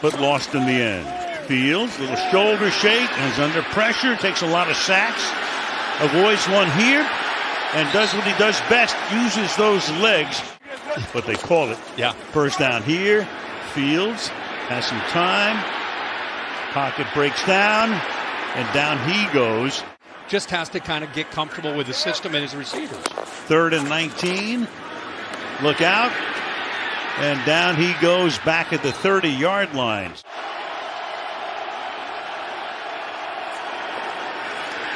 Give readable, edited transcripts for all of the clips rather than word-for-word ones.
but lost in the end. Fields, little shoulder shake, is under pressure, takes a lot of sacks, avoids one here, and does what he does best, uses those legs. But they call it. Yeah. First down here. Fields has some time. Pocket breaks down, and down he goes. Just has to kind of get comfortable with the system and his receivers. 3rd and 19. Look out. And down he goes back at the 30-yard line.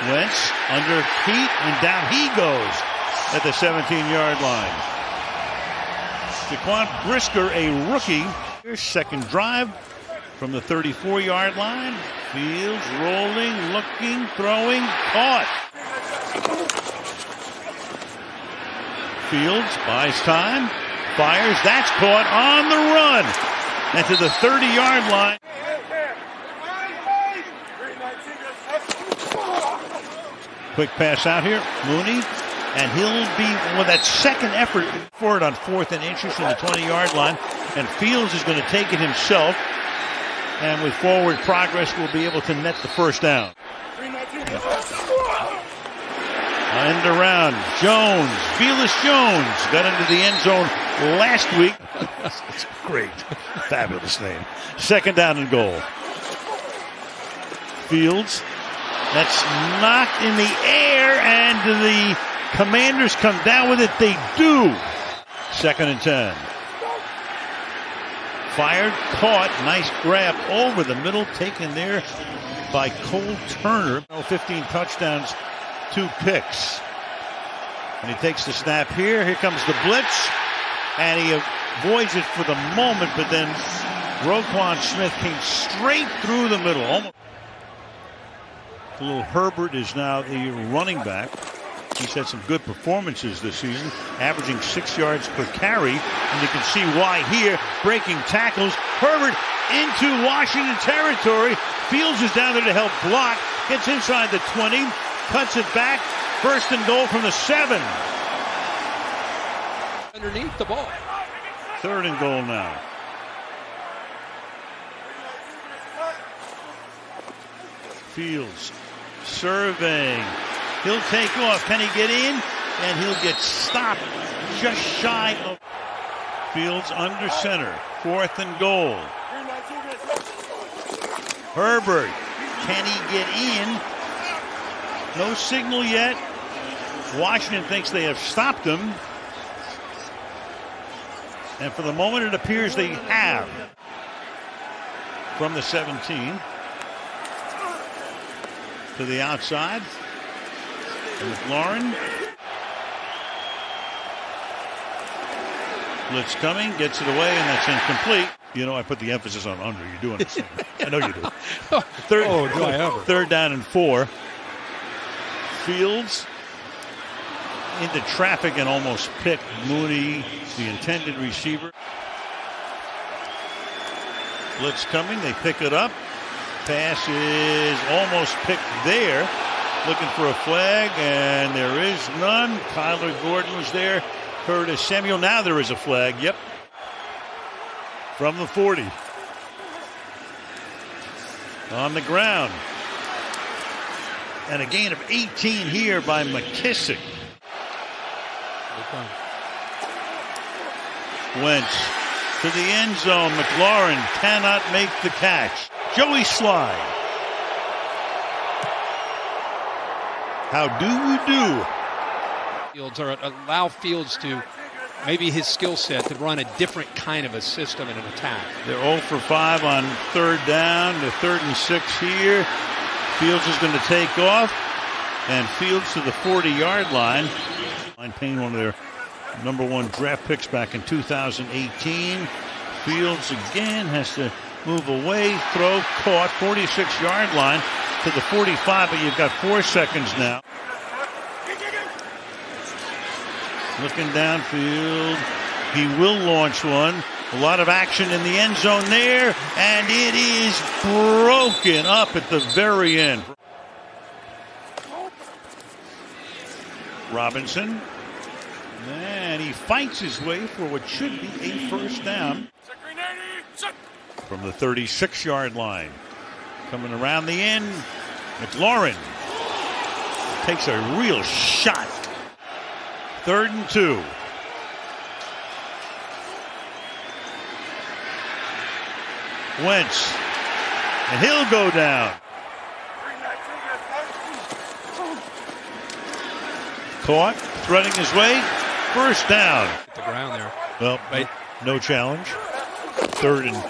Wentz under heat, and down he goes at the 17-yard line. Jaquan Brisker, a rookie. Here's second drive from the 34-yard line. Fields rolling, looking, throwing, caught. Fields buys time, fires, that's caught on the run. And to the 30-yard line. Quick pass out here, Mooney, and he'll be with that second effort for it on 4th and inches from the 20-yard line. And Fields is going to take it himself, and with forward progress will be able to net the first down. End around, Jones, Velus Jones got into the end zone last week. It's great, fabulous name. 2nd down and goal. Fields, that's knocked in the air, and the Commanders come down with it. They do. 2nd and 10. Fired, caught, nice grab over the middle, taken there by Cole Turner. 15 touchdowns, 2 picks. And he takes the snap here. Here comes the blitz, and he avoids it for the moment, but then Roquan Smith came straight through the middle. Almost. Little Herbert is now the running back. He's had some good performances this season, averaging 6 yards per carry. And you can see why here, breaking tackles. Herbert into Washington territory. Fields is down there to help block. Gets inside the 20, cuts it back. 1st and goal from the 7. Underneath the ball. 3rd and goal now. Fields surveying. He'll take off. Can he get in? And he'll get stopped just shy of. Fields under center. 4th and goal. Herbert. Can he get in? No signal yet. Washington thinks they have stopped him. And for the moment it appears they have. From the 17. To the outside. McLaurin. Blitz coming, gets it away, and that's incomplete. You know, I put the emphasis on under. You're doing this. I know you do. 3rd down and 4. Fields into traffic and almost picked Mooney, the intended receiver. Blitz coming, they pick it up. Pass is almost picked there. Looking for a flag, and there is none. Tyler Gordon was there. Curtis Samuel. Now there is a flag. Yep. From the 40. On the ground. And a gain of 18 here by McKissick. Wentz to the end zone. McLaurin cannot make the catch. Joey Slye. How do we do? Fields, or allow Fields to, maybe his skill set, to run a different kind of a system in an attack. They're 0 for 5 on 3rd down. The 3rd and 6 here. Fields is going to take off. And Fields to the 40-yard line. Payne, one of their #1 draft picks back in 2018. Fields again has to move away, throw, caught, 46-yard line to the 45, but you've got 4 seconds now. Looking downfield, he will launch one. A lot of action in the end zone there, and it is broken up at the very end. Robinson, and he fights his way for what should be a 1st down. from the 36-yard line. Coming around the end, McLaurin takes a real shot. 3rd and 2. Wentz, and he'll go down. Caught, threading his way, 1st down. Hit the ground there. Well, Right. no challenge. 3rd and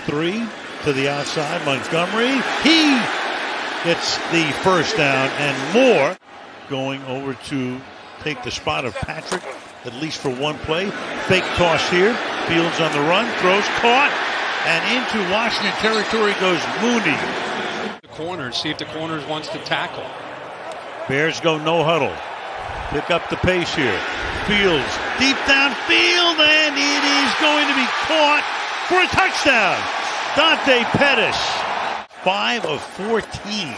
3 to the outside. Montgomery, he gets the 1st down and more. Going over to take the spot of Patrick, at least for one play. Fake toss here. Fields on the run, throws, caught, and into Washington territory goes Mooney. The corners, see if the corners wants to tackle. Bears go no huddle. Pick up the pace here. Fields deep downfield, and it is going to be caught for a touchdown. Dante Pettis, 5 of 14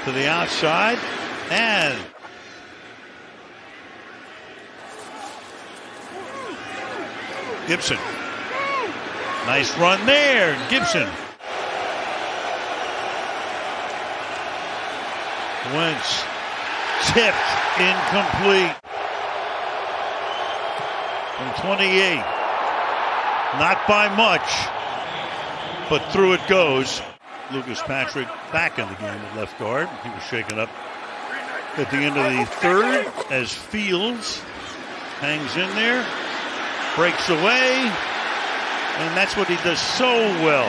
to the outside, and Gibson. Nice run there, Gibson. Wentz tipped, incomplete. From 28. Not by much, but through it goes. Lucas Patrick back in the game at left guard. He was shaken up at the end of the 3rd as Fields hangs in there, breaks away, and that's what he does so well.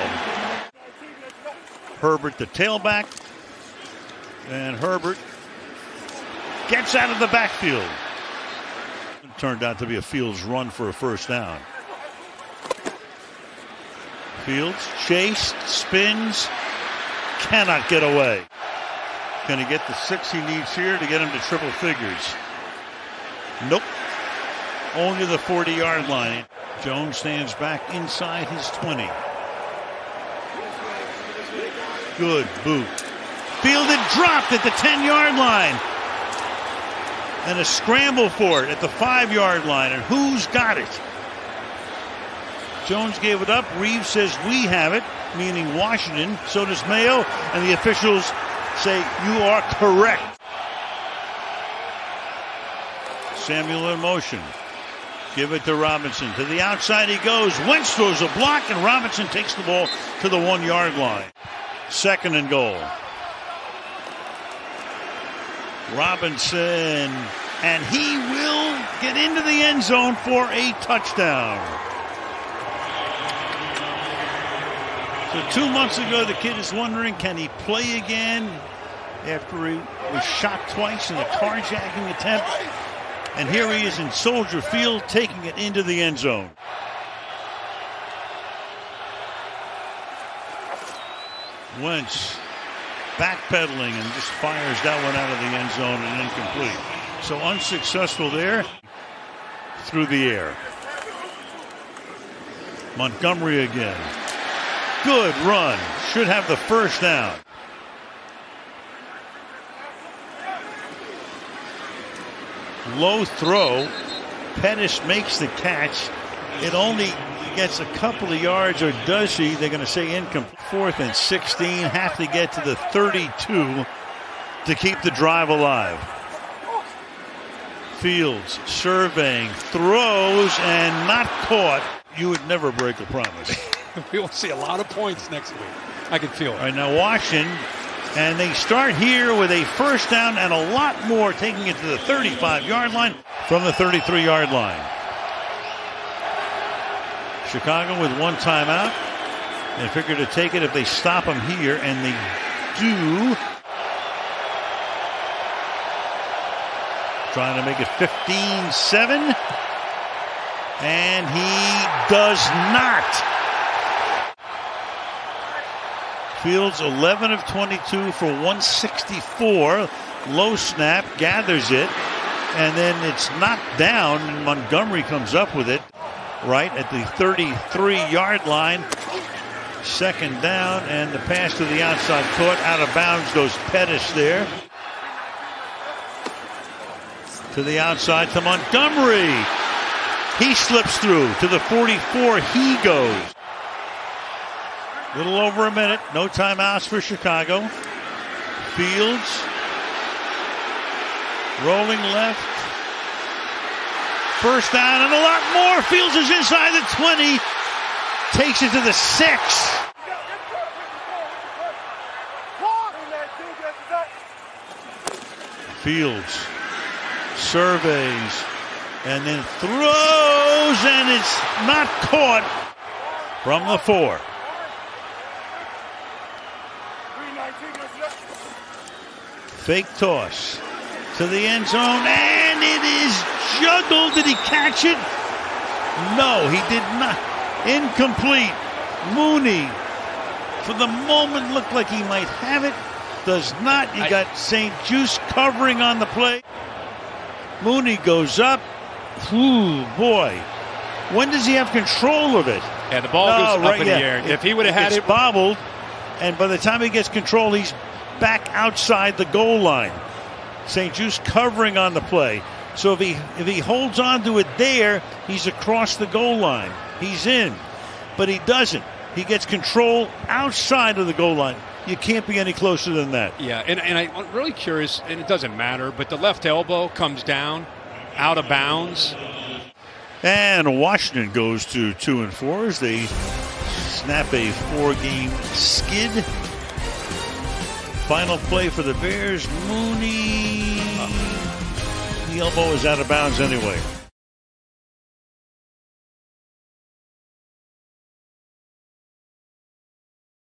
Herbert, the tailback, and Herbert gets out of the backfield. It turned out to be a Fields run for a 1st down. Fields chased, spins, cannot get away. Can he get the 6 he needs here to get him to triple figures? Nope. Only the 40-yard line. Jones stands back inside his 20. Good boot. Fielded, dropped at the 10-yard line. And a scramble for it at the 5-yard line. And who's got it? Jones gave it up. Reeves says we have it, meaning Washington. So does Mayo. And the officials say you are correct. Samuel in motion. Give it to Robinson. To the outside he goes. Wentz throws a block, and Robinson takes the ball to the 1-yard line. 2nd and goal. Robinson, and he will get into the end zone for a touchdown. So 2 months ago, the kid is wondering, can he play again after he was shot twice in a carjacking attempt? And here he is in Soldier Field, taking it into the end zone. Wentz backpedaling and just fires that one out of the end zone and incomplete. So unsuccessful there through the air. Montgomery again. Good run. Should have the 1st down. Low throw. Pettis makes the catch. It only gets a couple of yards, or does he? They're going to say incomplete. 4th and 16. Have to get to the 32 to keep the drive alive. Fields surveying, throws, and not caught. You would never break a promise. We will see a lot of points next week. I can feel it. All right, now Washington, and they start here with a 1st down and a lot more, taking it to the 35-yard line from the 33-yard line. Chicago with 1 timeout. They figure to take it if they stop him here, and they do. Trying to make it 15-7. And he does not. Fields 11 of 22 for 164. Low snap, gathers it, and then it's knocked down, and Montgomery comes up with it right at the 33-yard line. 2nd down, and the pass to the outside caught. Out of bounds goes Pettis there. To the outside to Montgomery. He slips through to the 44. He goes. Little over a minute. No timeouts for Chicago. Fields. Rolling left. First down and a lot more. Fields is inside the 20. Takes it to the 6. Fields surveys and then throws, and it's not caught from the 4. Fake toss to the end zone, and it is juggled. Did he catch it? No, he did not. Incomplete. Mooney, for the moment, looked like he might have it. Does not. You got St. Juste covering on the play. Mooney goes up. Ooh, boy. When does he have control of it? Yeah, the ball goes up in the air. If he would have had it bobbled, and by the time he gets control, he's back outside the goal line. St. Juste covering on the play. So if he holds on to it there, he's across the goal line. He's in. But he doesn't. He gets control outside of the goal line. You can't be any closer than that. Yeah, and I'm really curious, and it doesn't matter, but the left elbow comes down, out of bounds. And Washington goes to 2-4 as they snap a 4-game skid. Final play for the Bears. Mooney. The elbow is out of bounds anyway.